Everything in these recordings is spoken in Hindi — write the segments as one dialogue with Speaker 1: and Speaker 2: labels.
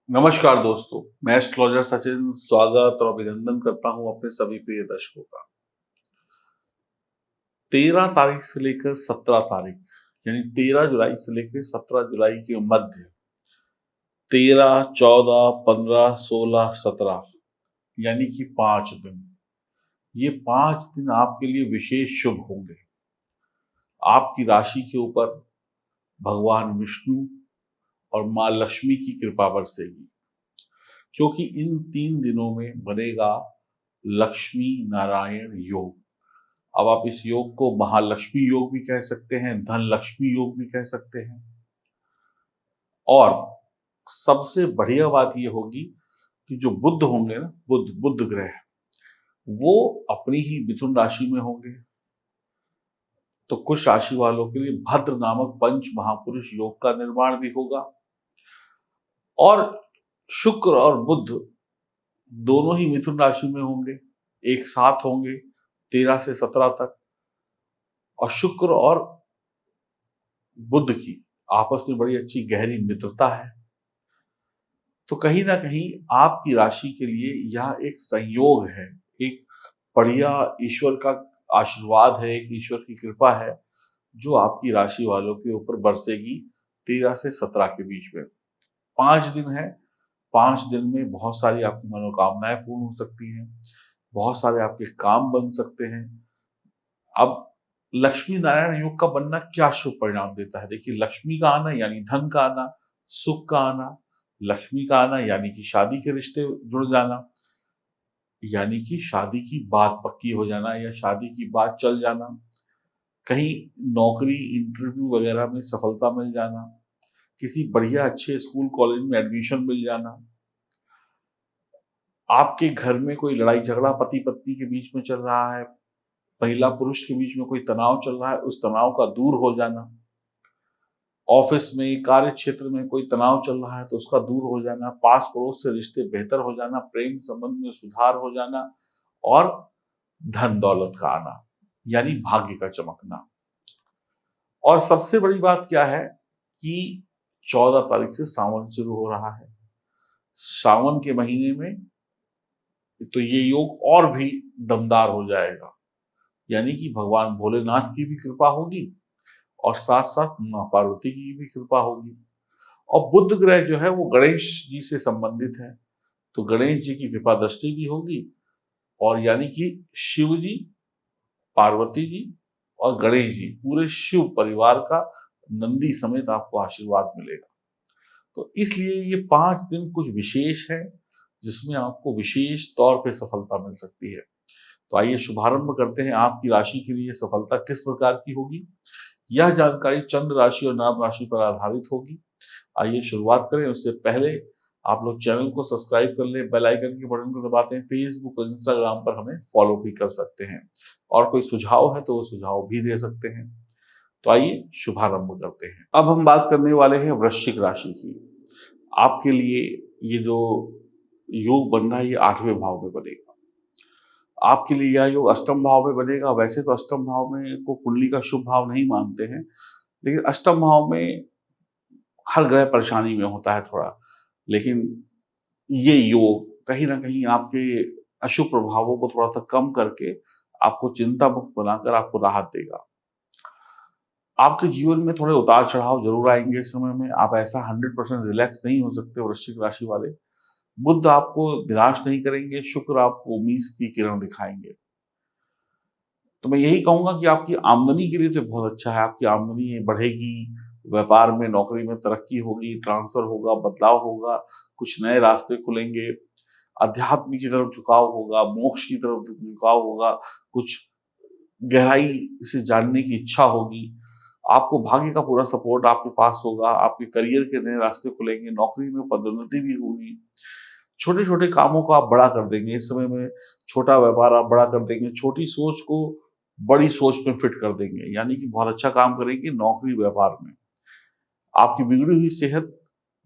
Speaker 1: नमस्कार दोस्तों, मैं एस्ट्रोलॉजर सचिन स्वागत और अभिनंदन करता हूं अपने सभी प्रिय दर्शकों का। 13 तारीख से लेकर 17 तारीख यानी 13 जुलाई से लेकर 17 जुलाई के मध्य 13, 14, 15, 16, 17 यानी कि 5 दिन। ये 5 दिन आपके लिए विशेष शुभ होंगे। आपकी राशि के ऊपर भगवान विष्णु और माँ लक्ष्मी की कृपा बरसेगी, क्योंकि इन 3 दिनों में बनेगा लक्ष्मी नारायण योग। अब आप इस योग को महालक्ष्मी योग भी कह सकते हैं, धन लक्ष्मी योग भी कह सकते हैं। और सबसे बढ़िया बात यह होगी कि जो बुध होंगे ना, बुध ग्रह, वो अपनी ही मिथुन राशि में होंगे। तो कुछ राशि वालों के लिए भद्र नामक पंच महापुरुष योग का निर्माण भी होगा। और शुक्र और बुध दोनों ही मिथुन राशि में होंगे, एक साथ होंगे 13 से 17 तक। और शुक्र और बुध की आपस में बड़ी अच्छी गहरी मित्रता है। तो कहीं ना कहीं आपकी राशि के लिए यह एक संयोग है, एक बढ़िया ईश्वर का आशीर्वाद है, एक ईश्वर की कृपा है जो आपकी राशि वालों के ऊपर बरसेगी 13 से 17 के बीच में। 5 दिन है। 5 दिन में बहुत सारी आपकी मनोकामनाएं पूर्ण हो सकती हैं, बहुत सारे आपके काम बन सकते हैं। अब लक्ष्मी नारायण योग का बनना क्या शुभ परिणाम देता है? देखिए, लक्ष्मी का आना यानी धन का आना, सुख का आना। लक्ष्मी का आना यानी कि शादी के रिश्ते जुड़ जाना, यानी कि शादी की बात पक्की हो जाना या शादी की बात चल जाना, कहीं नौकरी इंटरव्यू वगैरह में सफलता मिल जाना, किसी बढ़िया अच्छे स्कूल कॉलेज में एडमिशन मिल जाना, आपके घर में कोई लड़ाई झगड़ा पति पत्नी के बीच में चल रहा है, महिला पुरुष के बीच में कोई तनाव चल रहा है, उस तनाव का दूर हो जाना, ऑफिस में कार्य क्षेत्र में कोई तनाव चल रहा है तो उसका दूर हो जाना, पास पड़ोस से रिश्ते बेहतर हो जाना, प्रेम संबंध में सुधार हो जाना और धन दौलत का आना यानी भाग्य का चमकना। और सबसे बड़ी बात क्या है कि 14 तारीख से सावन शुरू हो रहा है। सावन के महीने में तो ये योग और भी दमदार हो जाएगा, यानी कि भगवान भोलेनाथ की भी कृपा होगी और साथ साथ माँ पार्वती की भी कृपा होगी। और बुध ग्रह जो है वो गणेश जी से संबंधित है, तो गणेश जी की कृपा दृष्टि भी होगी। और यानी कि शिव जी, पार्वती जी और गणेश जी, पूरे शिव परिवार का नंदी समेत आपको आशीर्वाद मिलेगा। तो इसलिए ये 5 दिन कुछ विशेष है जिसमें आपको विशेष तौर पे सफलता मिल सकती है। तो आइए शुभारंभ करते हैं, आपकी राशि के लिए सफलता किस प्रकार की होगी। यह जानकारी चंद्र राशि और नाम राशि पर आधारित होगी। आइए शुरुआत करें। उससे पहले आप लोग चैनल को सब्सक्राइब कर लें, बेल आइकन के बटन को दबाते हैं, फेसबुक और इंस्टाग्राम पर हमें फॉलो भी कर सकते हैं। और कोई सुझाव है तो वो सुझाव भी दे सकते हैं। तो आइए शुभारंभ करते हैं। अब हम बात करने वाले हैं वृश्चिक राशि की। आपके लिए ये जो योग बन रहा है ये 8वें भाव में बनेगा। आपके लिए यह योग अष्टम भाव में बनेगा। वैसे तो अष्टम भाव में को कुंडली का शुभ भाव नहीं मानते हैं, लेकिन अष्टम भाव में हर ग्रह परेशानी में होता है थोड़ा। लेकिन ये योग कहीं ना कहीं आपके अशुभ प्रभावों को थोड़ा सा कम करके आपको चिंता मुक्त बनाकर आपको राहत देगा। आपके जीवन में थोड़े उतार चढ़ाव जरूर आएंगे इस समय में। आप ऐसा 100% रिलैक्स नहीं हो सकते वृश्चिक राशि वाले। बुध आपको निराश नहीं करेंगे, शुक्र आपको उम्मीद की किरण दिखाएंगे। तो मैं यही कहूंगा कि आपकी आमदनी के लिए तो बहुत अच्छा है। आपकी आमदनी बढ़ेगी, व्यापार में नौकरी में तरक्की होगी, ट्रांसफर होगा, बदलाव होगा, कुछ नए रास्ते खुलेंगे, अध्यात्म की तरफ झुकाव होगा, मोक्ष की तरफ झुकाव होगा, कुछ गहराई से जानने की इच्छा होगी। आपको भाग्य का पूरा सपोर्ट आपके पास होगा, आपके करियर के नए रास्ते खुलेंगे, नौकरी में पदोन्नति भी होगी। छोटे छोटे कामों को आप बड़ा कर देंगे इस समय में। छोटा व्यापार आप बड़ा कर देंगे, छोटी सोच को बड़ी सोच में फिट कर देंगे, यानी कि बहुत अच्छा काम करेंगे नौकरी व्यापार में। आपकी बिगड़ी हुई सेहत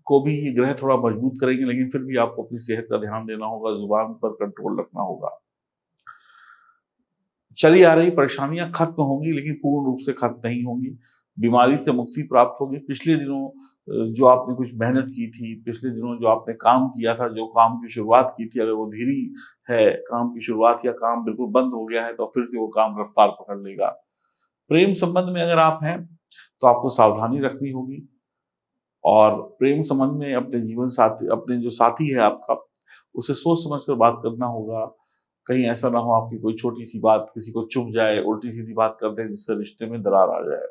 Speaker 1: को भी ये ग्रह थोड़ा मजबूत करेंगे, लेकिन फिर भी आपको अपनी सेहत का ध्यान देना होगा, जुबान पर कंट्रोल रखना होगा। चली आ रही परेशानियां खत्म होंगी, लेकिन पूर्ण रूप से खत्म नहीं होंगी। बीमारी से मुक्ति प्राप्त होगी। पिछले दिनों जो आपने कुछ मेहनत की थी, पिछले दिनों जो आपने काम किया था, जो काम की शुरुआत की थी, अगर वो धीरी है काम की शुरुआत या काम बिल्कुल बंद हो गया है, तो फिर से वो काम रफ्तार पकड़ लेगा। प्रेम संबंध में अगर आप हैं, तो आपको सावधानी रखनी होगी और प्रेम संबंध में अपने जीवन साथी अपने जो साथी है आपका, उसे सोच समझ कर बात करना होगा। कहीं ऐसा ना हो आपकी कोई छोटी-सी बात किसी को चुभ जाए, उल्टी-सीधी बात कर दें जिससे रिश्ते में दरार आ जाए।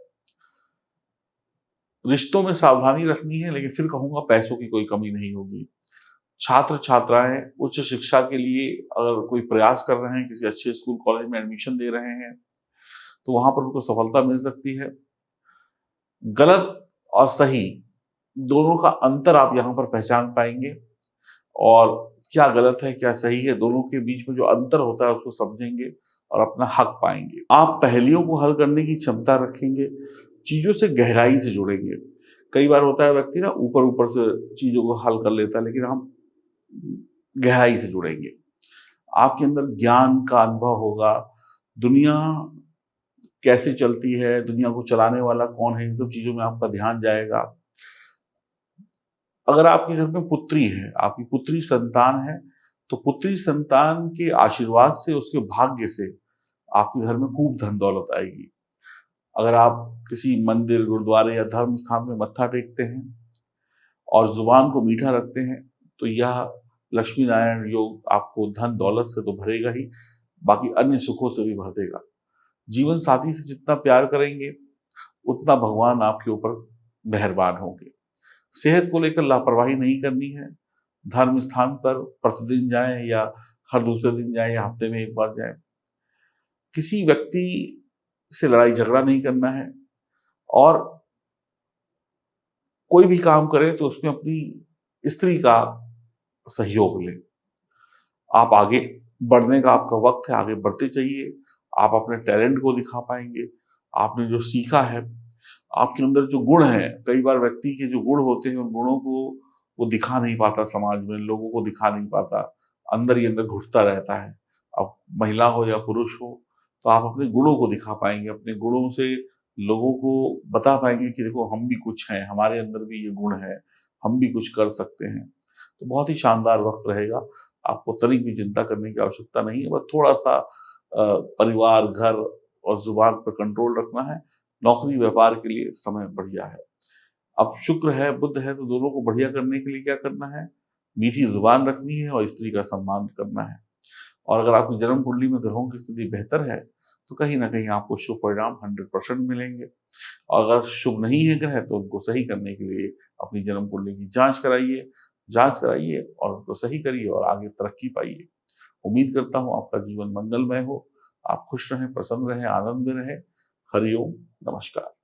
Speaker 1: रिश्तों में सावधानी रखनी है, लेकिन फिर कहूँगा पैसों की कोई कमी नहीं होगी। छात्र-छात्राएँ उच्च शिक्षा के लिए अगर कोई प्रयास कर रहे हैं, किसी अच्छे स्कूल कॉलेज में एडमिशन दे रहे हैं, तो वहाँ पर उनको सफलता मिल सकती है। गलत और सही दोनों का अंतर आप यहाँ पर पहचान पाएँगे और क्या गलत है, क्या सही है, दोनों के बीच में जो अंतर होता है उसको समझेंगे और अपना हक पाएँगे। आप पहेलियों को हल करने की क्षमता रखेंगे, चीज़ों से गहराई से जुड़ेंगे। कई बार होता है व्यक्ति ना ऊपर-ऊपर से चीज़ों को हल कर लेता है, लेकिन हम गहराई से जुड़ेंगे। आपके अंदर ज्ञान का अनुभव होगा, दुनिया कैसे चलती है, दुनिया को चलाने वाला कौन है, इन सब चीज़ों में आपका ध्यान जाएगा। अगर आपके घर में पुत्री है, आपकी पुत्री संतान है, तो पुत्री संतान के आशीर्वाद से, उसके भाग्य से आपके घर में खूब धन-दौलत आएगी। अगर आप किसी मंदिर, गुरुद्वारे या धर्म स्थान में मत्था टेकते हैं और ज़ुबान को मीठा रखते हैं, तो यह लक्ष्मी नारायण योग आपको धन-दौलत से तो भरेगा ही, बाकी अन्य सुखों से भी भर देगा। जीवन साथी से जितना प्यार करेंगे, उतना भगवान आपके ऊपर मेहरबान होंगे। सेहत को लेकर लापरवाही नहीं करनी है। धर्म स्थान पर प्रतिदिन जाएँ या हर दूसरे दिन जाएँ या हफ्ते में 1 बार जाएँ। किसी व्यक्ति से लड़ाई-झगड़ा नहीं करना है और कोई भी काम करें तो उसमें अपनी स्त्री का सहयोग लें। आप आगे बढ़ने का आपका वक़्त है, आगे बढ़ते जाइए। आप अपने टैलेंट को दिखा पाएँगे। आपने जो सीखा है, आपके अंदर जो गुण हैं, कई बार व्यक्ति के जो गुण होते हैं, उन गुणों को वो दिखा नहीं पाता समाज में, लोगों को दिखा नहीं पाता। अंदर ही अंदर घुटता रहता है। अब महिला हो या पुरुष हो, तो आप अपने गुणों को दिखा पाएँगे। अपने गुणों से लोगों को बता पाएँगे कि देखो हम भी कुछ हैं, हमारे अंदर भी ये गुण है, हम भी कुछ कर सकते हैं। तो बहुत ही शानदार वक़्त रहेगा। आपको तनिक भी चिंता करने की आवश्यकता नहीं है, बस थोड़ा-सा परिवार, घर और ज़ुबान पर कंट्रोल रखना है। नौकरी, व्यापार के लिए समय बढ़िया है। अब शुक्र है, बुध है, तो दोनों को बढ़िया करने के लिए क्या करना है? मीठी ज़ुबान रखनी है और स्त्री का सम्मान करना है। और अगर आपकी जन्म कुंडली में ग्रहों की स्थिति बेहतर है, तो कहीं न कहीं आपको शुभ परिणाम 100% मिलेंगे। और अगर शुभ नहीं है ग्रह, तो उनको सही करने के लिए अपनी जन्म कुंडली की जाँच कराइए और उनको सही करिए और आगे तरक्की पाइए। उम्मीद करता हूँ आपका जीवन मंगलमय हो, आप खुश रहें, प्रसन्न रहें, आनंद में रहें। हरि ओम, नमस्कार।